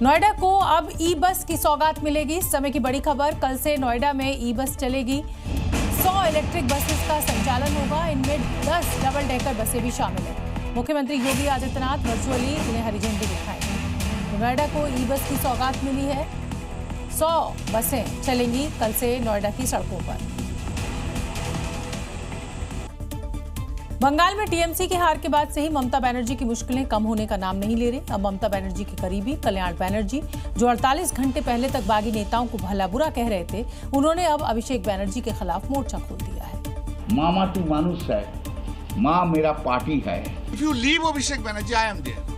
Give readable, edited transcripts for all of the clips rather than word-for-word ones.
नोएडा को अब ई बस की सौगात मिलेगी। समय की बड़ी खबर, कल से नोएडा में ई बस चलेगी। 100 इलेक्ट्रिक बसेस का संचालन होगा। इनमें 10 डबल डेकर बसें भी शामिल हैं। मुख्यमंत्री योगी आदित्यनाथ वर्चुअली इन्हें हरी झंडी दिखाएंगे। नोएडा को ई बस की सौगात मिली है। 100 बसें चलेंगी कल से नोएडा की सड़कों पर। बंगाल में टीएमसी की हार के बाद से ही ममता बनर्जी की मुश्किलें कम होने का नाम नहीं ले रही। अब ममता बनर्जी के करीबी कल्याण बनर्जी, जो 48 घंटे पहले तक बागी नेताओं को भला बुरा कह रहे थे, उन्होंने अब अभिषेक बनर्जी के खिलाफ मोर्चा खोल दिया है। मामा तू मानुष है, माँ मेरा पार्टी है। If you leave Abhishek Banerjee, I am there.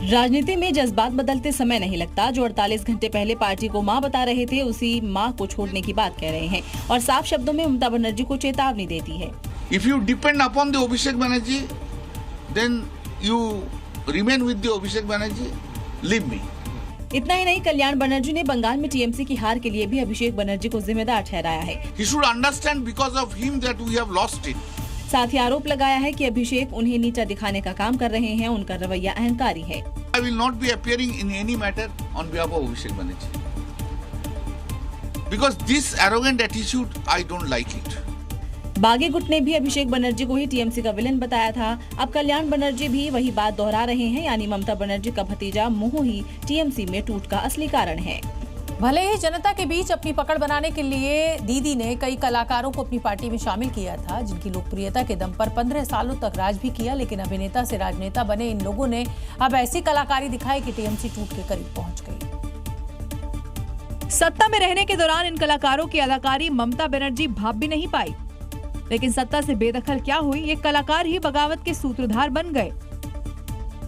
राजनीति में जज्बात बदलते समय नहीं लगता। जो 48 घंटे पहले पार्टी को मां बता रहे थे, उसी मां को छोड़ने की बात कह रहे हैं और साफ शब्दों में ममता बनर्जी को चेतावनी देती है। If you depend upon the Abhishek Banerjee, then you remain with the Abhishek Banerjee. Leave me. इतना ही नहीं, कल्याण बनर्जी ने बंगाल में टीएमसी की हार के लिए भी अभिषेक बनर्जी को जिम्मेदार ठहराया है। He should understand because of him that we have lost it. साथ ही आरोप लगाया है कि अभिषेक उन्हें नीचा दिखाने का काम कर रहे हैं। उनका रवैया अहंकारी है। I will not be appearing in any matter on behalf of Abhishek Banerjee. Because this arrogant attitude, I don't like it. बागी गुट ने भी अभिषेक बनर्जी को ही टीएमसी का विलन बताया था। अब कल्याण बनर्जी भी वही बात दोहरा रहे हैं, यानी ममता बनर्जी का भतीजा मोह ही टीएमसी में टूट का असली कारण है। भले ही जनता के बीच अपनी पकड़ बनाने के लिए दीदी ने कई कलाकारों को अपनी पार्टी में शामिल किया था, जिनकी लोकप्रियता के दम पर 15 सालों तक राज भी किया, लेकिन अभिनेता से राजनेता बने इन लोगों ने अब ऐसी कलाकारी दिखाई कि टीएमसी टूट के करीब पहुंच गई। सत्ता में रहने के दौरान इन कलाकारों की अदाकारी ममता बनर्जी भाप भी नहीं पाई, लेकिन सत्ता से बेदखल क्या हुई, ये कलाकार ही बगावत के सूत्रधार बन गए।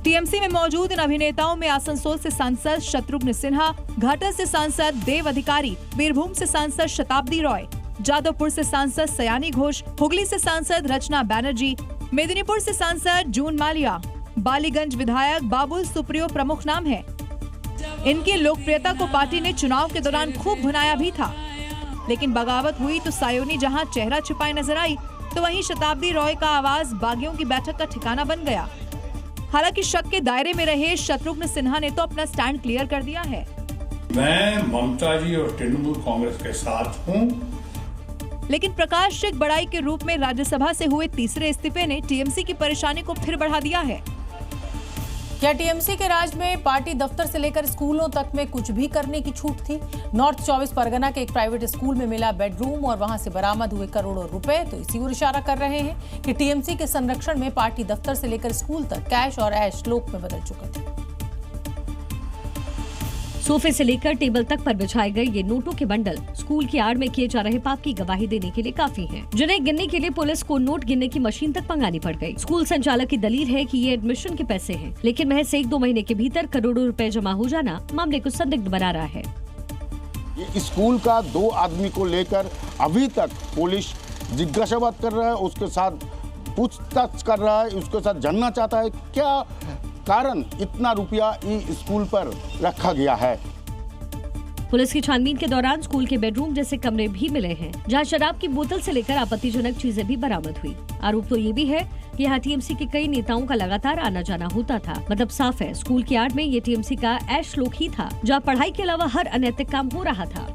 टीएमसी में मौजूद इन अभिनेताओं में आसनसोल से सांसद शत्रुघ्न सिन्हा, घाटल से सांसद देव अधिकारी, बीरभूम से सांसद शताब्दी रॉय, जादवपुर से सांसद सयानी घोष, हुगली से सांसद रचना बनर्जी, मेदिनीपुर से सांसद जून मालिया, बालीगंज विधायक बाबुल सुप्रियो प्रमुख नाम है। इनकी लोकप्रियता को पार्टी ने चुनाव के दौरान खूब भुनाया भी था, लेकिन बगावत हुई तो सायोनी जहां चेहरा छुपाए नजर आई, तो वहीं शताब्दी रॉय का आवाज बागियों की बैठक का ठिकाना बन गया। हालांकि शक के दायरे में रहे शत्रुघ्न सिन्हा ने तो अपना स्टैंड क्लियर कर दिया है। मैं ममता जी और तृणमूल कांग्रेस के साथ हूं। लेकिन प्रकाश सिंह बड़ाई के रूप में राज्यसभा से हुए तीसरे इस्तीफे ने टीएमसी की परेशानी को फिर बढ़ा दिया है। क्या टीएमसी के राज में पार्टी दफ्तर से लेकर स्कूलों तक में कुछ भी करने की छूट थी? नॉर्थ 24 परगना के एक प्राइवेट स्कूल में मिला बेडरूम और वहां से बरामद हुए करोड़ों रुपए तो इसी ओर इशारा कर रहे हैं कि टीएमसी के संरक्षण में पार्टी दफ्तर से लेकर स्कूल तक कैश और ऐश लोक में बदल चुका था। सोफे से लेकर टेबल तक पर बिछाए गए ये नोटों के बंडल स्कूल की आड़ में किए जा रहे पाप की गवाही देने के लिए काफी हैं, जिन्हें गिनने के लिए पुलिस को नोट गिनने की मशीन तक मंगानी पड़ गई। स्कूल संचालक की दलील है कि ये एडमिशन के पैसे हैं, लेकिन महज 1-2 महीने के भीतर करोड़ों रुपए जमा हो जाना मामले को संदिग्ध बना रहा है। ये स्कूल का 2 आदमी को लेकर अभी तक पुलिस जिज्ञासाबाद कर रहा है, उसके साथ पूछताछ कर रहा है, उसके साथ जानना चाहता है क्या कारण इतना रुपया इस स्कूल पर रखा गया है। पुलिस की छानबीन के दौरान स्कूल के बेडरूम जैसे कमरे भी मिले हैं, जहां शराब की बोतल से लेकर आपत्तिजनक चीजें भी बरामद हुई। आरोप तो ये भी है कि यहाँ टीएमसी के कई नेताओं का लगातार आना जाना होता था। मतलब साफ है, स्कूल की आड़ में ये टीएमसी का ऐश लोक ही था, जहाँ पढ़ाई के अलावा हर अनैतिक काम हो रहा था।